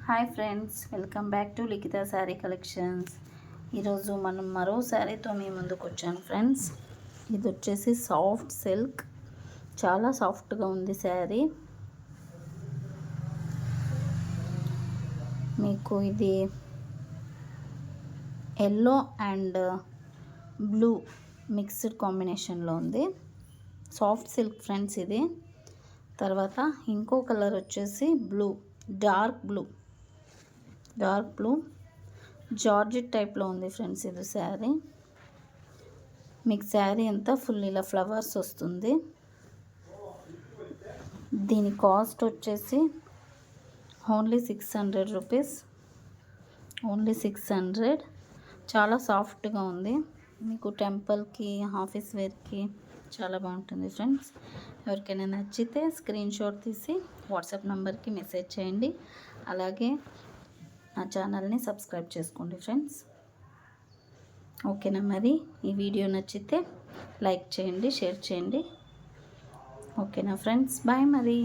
Hi friends, welcome back to Likhitha sari collections. ఈరోజు మనం మరో శారీతో మీ ముందుకు వచ్చాను ఫ్రెండ్స్. ఇది వచ్చేసి సాఫ్ట్ సిల్క్, చాలా సాఫ్ట్గా ఉంది శారీ. మీకు ఇది ఎల్లో అండ్ బ్లూ మిక్స్డ్ కాంబినేషన్లో ఉంది. సాఫ్ట్ సిల్క్ ఫ్రెండ్స్ ఇది. తర్వాత ఇంకో కలర్ వచ్చేసి బ్లూ, డార్క్ బ్లూ జార్జెట్ టైప్లో ఉంది ఫ్రెండ్స్ ఇది శారీ. మీకు శారీ అంతా ఫుల్ ఇలా ఫ్లవర్స్ వస్తుంది. దీని కాస్ట్ వచ్చేసి ఓన్లీ 600 రూపీస్, ఓన్లీ 600. చాలా సాఫ్ట్గా ఉంది. మీకు టెంపుల్కి, ఆఫీస్ వేర్కి చాలా బాగుంటుంది ఫ్రెండ్స్. ఎవరికైనా నచ్చితే స్క్రీన్ షాట్ తీసి వాట్సాప్ నెంబర్కి మెసేజ్ చేయండి. అలాగే నా ఛానల్ని సబ్స్క్రైబ్ చేసుకోండి ఫ్రెండ్స్. ఓకేనా? మరి ఈ వీడియో నచ్చితే లైక్ చేయండి, షేర్ చేయండి. ఓకేనా ఫ్రెండ్స్? బాయ్ మరి.